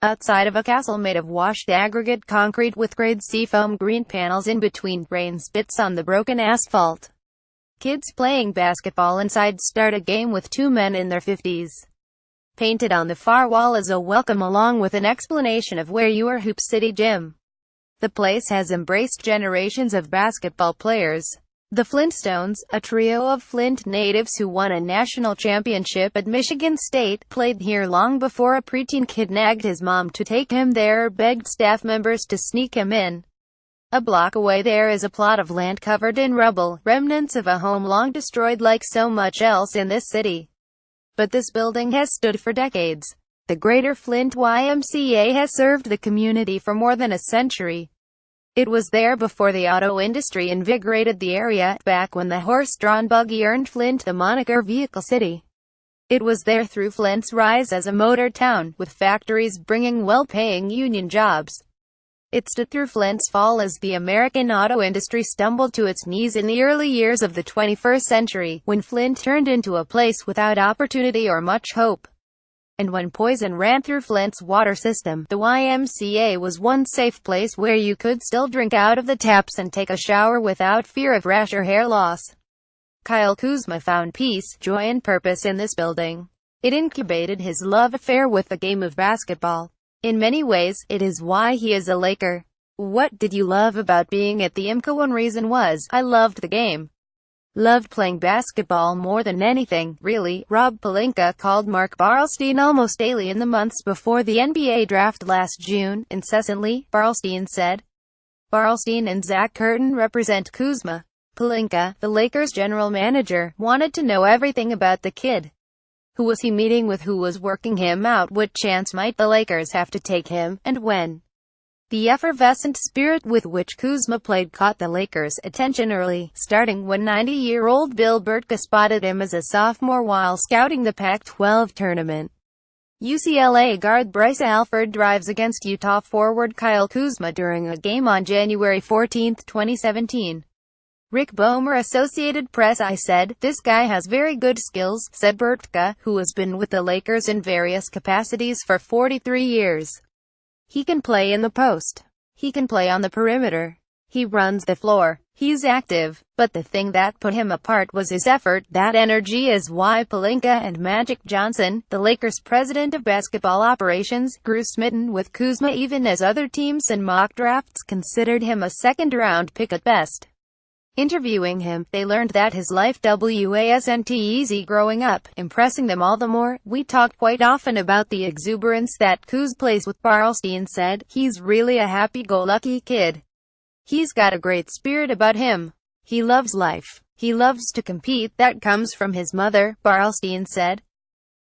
outside of a castle made of washed aggregate concrete with grade seafoam green panels in between, rain spits on the broken asphalt. Kids playing basketball inside start a game with two men in their 50s. Painted on the far wall is a welcome along with an explanation of where you are. Hoop City Gym. The place has embraced generations of basketball players. The Flintstones, a trio of Flint natives who won a national championship at Michigan State, played here long before a preteen kid nagged his mom to take him there or begged staff members to sneak him in. A block away there is a plot of land covered in rubble, remnants of a home long destroyed like so much else in this city. But this building has stood for decades. The Greater Flint YMCA has served the community for more than a century. It was there before the auto industry invigorated the area, back when the horse-drawn buggy earned Flint the moniker Vehicle City. It was there through Flint's rise as a motor town, with factories bringing well-paying union jobs. It stood through Flint's fall as the American auto industry stumbled to its knees in the early years of the 21st century, when Flint turned into a place without opportunity or much hope. And when poison ran through Flint's water system, the YMCA was one safe place where you could still drink out of the taps and take a shower without fear of rash or hair loss. Kyle Kuzma found peace, joy and purpose in this building. It incubated his love affair with the game of basketball. In many ways, it is why he is a Laker. What did you love about being at the ymca? One reason was, I loved the game. Loved playing basketball more than anything, really. Rob Pelinka called Mark Barlstein almost daily in the months before the NBA draft last June. Incessantly, Barlstein said. Barlstein and Zach Curtin represent Kuzma. Pelinka, the Lakers' general manager, wanted to know everything about the kid. Who was he meeting with? Who was working him out? What chance might the Lakers have to take him, and when? The effervescent spirit with which Kuzma played caught the Lakers' attention early, starting when 90-year-old Bill Burtka spotted him as a sophomore while scouting the Pac-12 tournament. UCLA guard Bryce Alford drives against Utah forward Kyle Kuzma during a game on January 14, 2017. Rick Boehmer, Associated Press. I said, "This guy has very good skills," said Burtka, who has been with the Lakers in various capacities for 43 years. He can play in the post. He can play on the perimeter. He runs the floor. He's active. But the thing that put him apart was his effort. That energy is why Pelinka and Magic Johnson, the Lakers' president of basketball operations, grew smitten with Kuzma even as other teams and mock drafts considered him a second-round pick at best. Interviewing him, they learned that his life wasn't easy growing up, impressing them all the more. We talked quite often about the exuberance that Kuz plays with. Barlstein said, he's really a happy-go-lucky kid. He's got a great spirit about him. He loves life. He loves to compete. That comes from his mother, Barlstein said.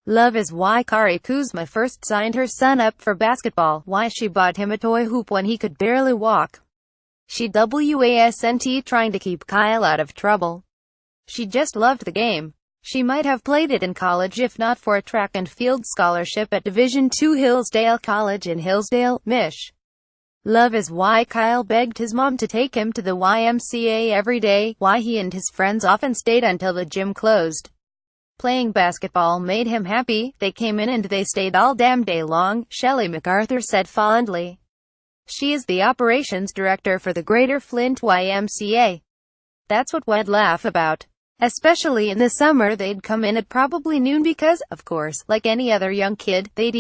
Love is why Kari Kuzma first signed her son up for basketball, why she bought him a toy hoop when he could barely walk. She wasn't trying to keep Kyle out of trouble. She just loved the game. She might have played it in college if not for a track and field scholarship at Division II Hillsdale College in Hillsdale, Mich. Love is why Kyle begged his mom to take him to the YMCA every day, why he and his friends often stayed until the gym closed. Playing basketball made him happy. They came in and they stayed all damn day long, Shelley MacArthur said fondly. She is the operations director for the Greater Flint YMCA. That's what we'd laugh about. Especially in the summer, they'd come in at probably noon because, of course, like any other young kid, they'd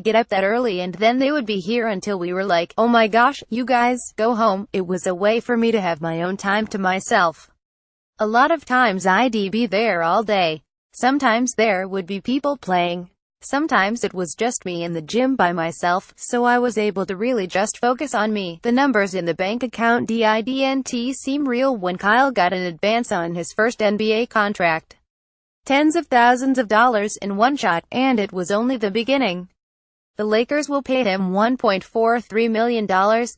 get up that early and then they would be here until we were like, oh my gosh, you guys, go home. It was a way for me to have my own time to myself. A lot of times I'd be there all day. Sometimes there would be people playing. Sometimes it was just me in the gym by myself, so I was able to really just focus on me. The numbers in the bank account didn't seem real when Kyle got an advance on his first NBA contract. Tens of thousands of dollars in one shot, and it was only the beginning. The Lakers will pay him $1.43 million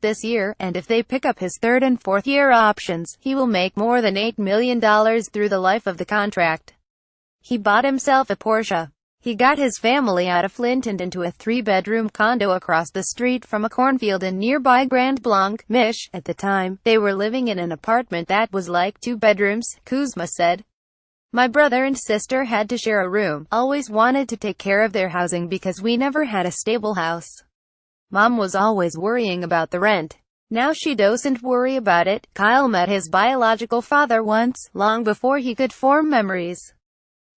this year, and if they pick up his third and fourth year options, he will make more than $8 million through the life of the contract. He bought himself a Porsche. He got his family out of Flint and into a 3-bedroom condo across the street from a cornfield in nearby Grand Blanc, Mich. At the time, they were living in an apartment that was like 2 bedrooms, Kuzma said. My brother and sister had to share a room. Always wanted to take care of their housing because we never had a stable house. Mom was always worrying about the rent. Now she doesn't worry about it. Kyle met his biological father once, long before he could form memories.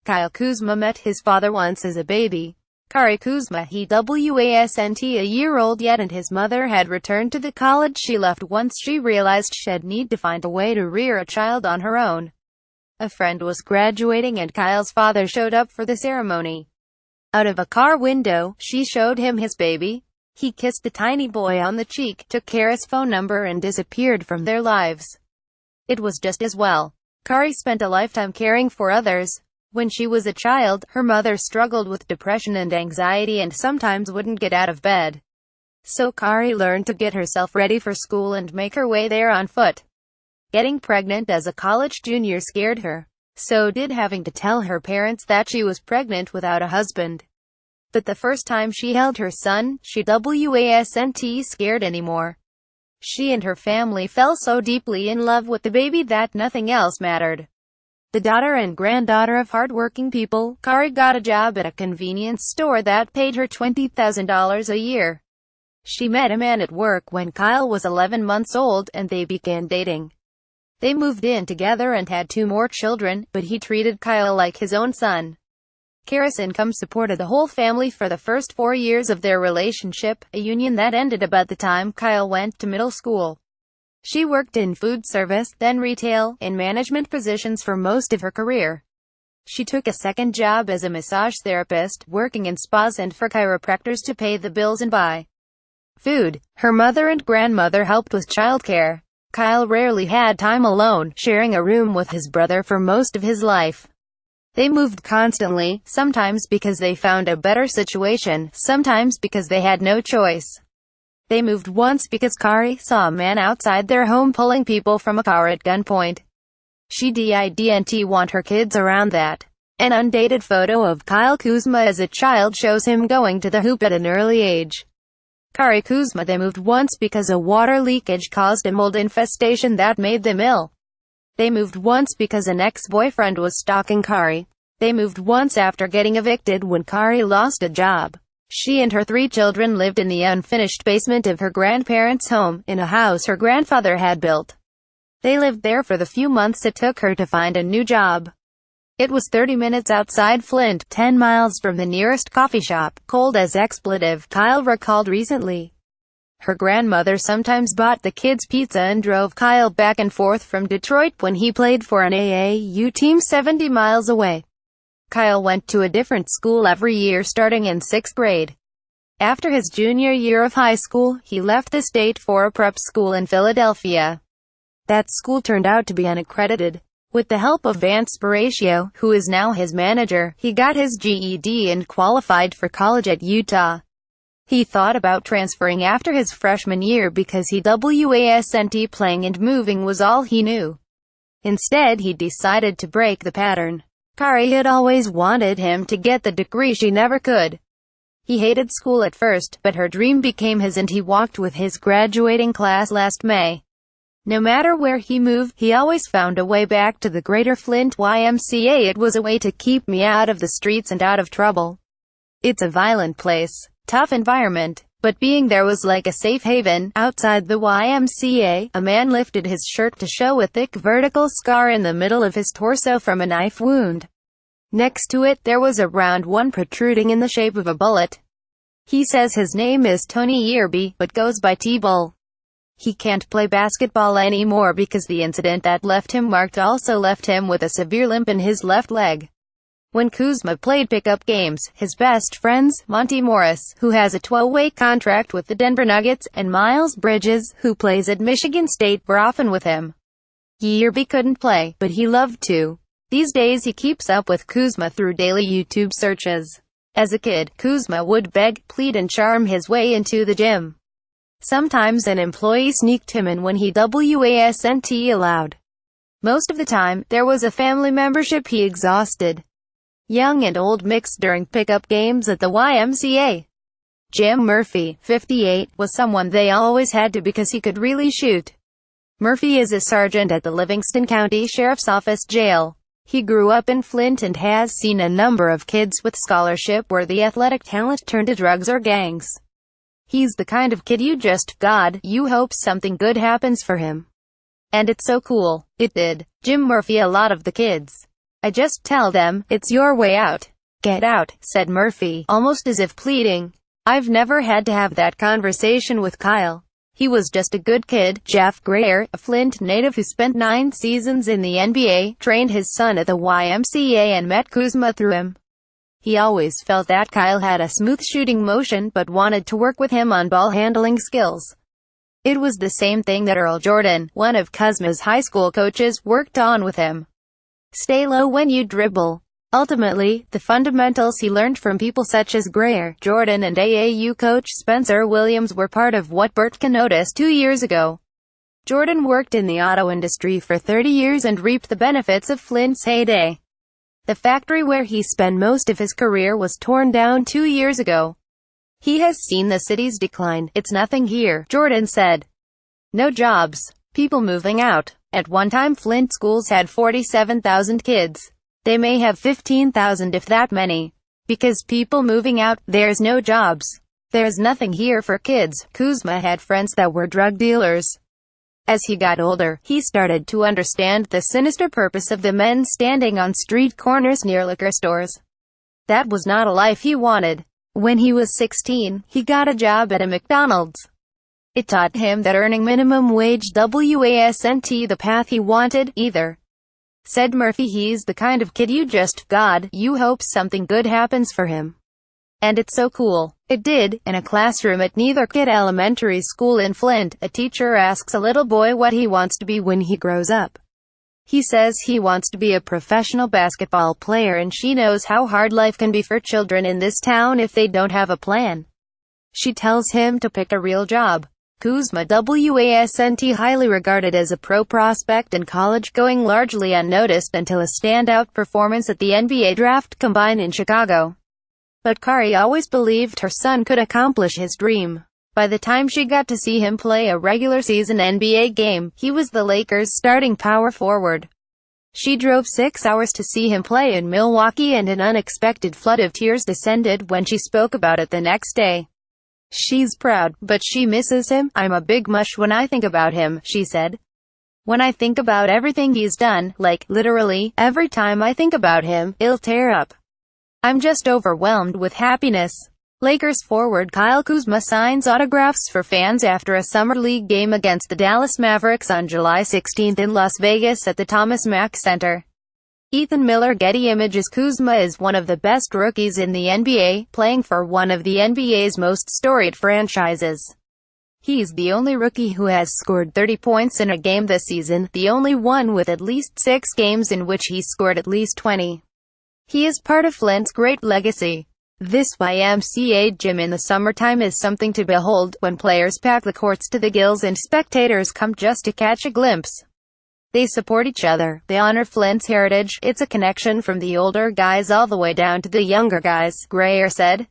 Kyle Kuzma met his father once as a baby. Kari Kuzma, he wasn't a year old yet, and his mother had returned to the college she left once she realized she'd need to find a way to rear a child on her own. A friend was graduating and Kyle's father showed up for the ceremony. Out of a car window, she showed him his baby. He kissed the tiny boy on the cheek, took Kara's phone number and disappeared from their lives. It was just as well. Kari spent a lifetime caring for others. When she was a child, her mother struggled with depression and anxiety and sometimes wouldn't get out of bed. So Kari learned to get herself ready for school and make her way there on foot. Getting pregnant as a college junior scared her. So did having to tell her parents that she was pregnant without a husband. But the first time she held her son, she wasn't scared anymore. She and her family fell so deeply in love with the baby that nothing else mattered. The daughter and granddaughter of hard-working people, Kari got a job at a convenience store that paid her $20,000 a year. She met a man at work when Kyle was 11 months old, and they began dating. They moved in together and had 2 more children, but he treated Kyle like his own son. Kara's income supported the whole family for the first 4 years of their relationship, a union that ended about the time Kyle went to middle school. She worked in food service, then retail, in management positions for most of her career. She took a second job as a massage therapist, working in spas and for chiropractors to pay the bills and buy food. Her mother and grandmother helped with childcare. Kyle rarely had time alone, sharing a room with his brother for most of his life. They moved constantly, sometimes because they found a better situation, sometimes because they had no choice. They moved once because Kari saw a man outside their home pulling people from a car at gunpoint. She didn't want her kids around that. An undated photo of Kyle Kuzma as a child shows him going to the hoop at an early age. Kari Kuzma. They moved once because a water leakage caused a mold infestation that made them ill. They moved once because an ex-boyfriend was stalking Kari. They moved once after getting evicted when Kari lost a job. She and her 3 children lived in the unfinished basement of her grandparents' home, in a house her grandfather had built. They lived there for the few months it took her to find a new job. It was 30 minutes outside Flint, 10 miles from the nearest coffee shop, cold as expletive, Kyle recalled recently. Her grandmother sometimes bought the kids pizza and drove Kyle back and forth from Detroit when he played for an AAU team 70 miles away. Kyle went to a different school every year starting in 6th grade. After his junior year of high school, he left the state for a prep school in Philadelphia. That school turned out to be unaccredited. With the help of Vance Baratio, who is now his manager, he got his GED and qualified for college at Utah. He thought about transferring after his freshman year because he wasn't playing and moving was all he knew. Instead he decided to break the pattern. Kari had always wanted him to get the degree she never could. He hated school at first, but her dream became his and he walked with his graduating class last May. No matter where he moved, he always found a way back to the Greater Flint YMCA. It was a way to keep me out of the streets and out of trouble. It's a violent place, tough environment, but being there was like a safe haven. Outside the YMCA, a man lifted his shirt to show a thick vertical scar in the middle of his torso from a knife wound. Next to it, there was a round one protruding in the shape of a bullet. He says his name is Tony Yerby, but goes by T-Bull. He can't play basketball anymore because the incident that left him marked also left him with a severe limp in his left leg. When Kuzma played pickup games, his best friends, Monty Morris, who has a 12-way contract with the Denver Nuggets, and Miles Bridges, who plays at Michigan State, were often with him. Yerby couldn't play, but he loved to. These days he keeps up with Kuzma through daily YouTube searches. As a kid, Kuzma would beg, plead and charm his way into the gym. Sometimes an employee sneaked him in when he wasn't allowed. Most of the time, there was a family membership he exhausted. Young and old mixed during pickup games at the YMCA. Jim Murphy, 58, was someone they always had to because he could really shoot. Murphy is a sergeant at the Livingston County Sheriff's Office jail. He grew up in Flint and has seen a number of kids with scholarship-worthy athletic talent turn to drugs or gangs. He's the kind of kid you just, God, you hope something good happens for him. And it's so cool. It did. Jim Murphy. A lot of the kids, I just tell them, it's your way out. Get out, said Murphy, almost as if pleading. I've never had to have that conversation with Kyle. He was just a good kid. Jeff Grayer, a Flint native who spent 9 seasons in the NBA, trained his son at the YMCA and met Kuzma through him. He always felt that Kyle had a smooth shooting motion but wanted to work with him on ball handling skills. It was the same thing that Earl Jordan, one of Kuzma's high school coaches, worked on with him. Stay low when you dribble. Ultimately, the fundamentals he learned from people such as Grayer, Jordan and AAU coach Spencer Williams were part of what Burtka noticed 2 years ago. Jordan worked in the auto industry for 30 years and reaped the benefits of Flint's heyday. The factory where he spent most of his career was torn down 2 years ago. He has seen the city's decline. It's nothing here, Jordan said. No jobs. People moving out. At one time Flint schools had 47,000 kids. They may have 15,000 if that many. Because people moving out, there's no jobs. There's nothing here for kids. Kuzma had friends that were drug dealers. As he got older, he started to understand the sinister purpose of the men standing on street corners near liquor stores. That was not a life he wanted. When he was 16, he got a job at a McDonald's. It taught him that earning minimum wage wasn't the path he wanted, either. Said Murphy. He's the kind of kid you just, God, you hope something good happens for him. And it's so cool. It did. In a classroom at Netherkid Elementary School in Flint, a teacher asks a little boy what he wants to be when he grows up. He says he wants to be a professional basketball player, and she knows how hard life can be for children in this town if they don't have a plan. She tells him to pick a real job. Kuzma wasn't highly regarded as a pro prospect in college, going largely unnoticed until a standout performance at the NBA Draft Combine in Chicago. But Kari always believed her son could accomplish his dream. By the time she got to see him play a regular season NBA game, he was the Lakers' starting power forward. She drove 6 hours to see him play in Milwaukee, and an unexpected flood of tears descended when she spoke about it the next day. She's proud, but she misses him. I'm a big mush when I think about him, she said. When I think about everything he's done, like, literally, every time I think about him, I'll tear up. I'm just overwhelmed with happiness. Lakers forward Kyle Kuzma signs autographs for fans after a Summer League game against the Dallas Mavericks on July 16 in Las Vegas at the Thomas Mack Center. Ethan Miller. Getty Images. Kuzma is one of the best rookies in the NBA, playing for one of the NBA's most storied franchises. He's the only rookie who has scored 30 points in a game this season, the only one with at least 6 games in which he scored at least 20. He is part of Flint's great legacy. This YMCA gym in the summertime is something to behold, when players pack the courts to the gills and spectators come just to catch a glimpse. They support each other. They honor Flint's heritage. It's a connection from the older guys all the way down to the younger guys, Grayer said.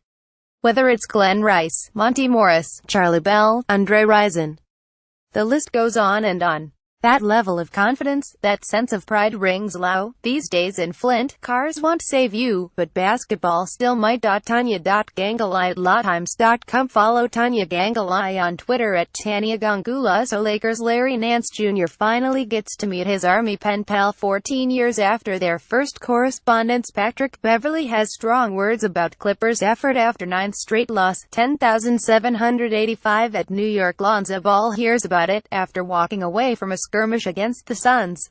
Whether it's Glenn Rice, Monty Morris, Charlie Bell, Andre Rison. The list goes on and on. That level of confidence, that sense of pride rings low. These days in Flint, cars won't save you, but basketball still might. Tanya.ganguly@lawtimes.com. Follow Tanya Ganguly on Twitter at Tanya Gangula. So Lakers Larry Nance Jr. finally gets to meet his Army pen pal 14 years after their first correspondence. Patrick Beverley has strong words about Clippers' effort after 9th straight loss, 10,785 at New York. Lonzo Ball hears about it after walking away from a skirmish against the Suns.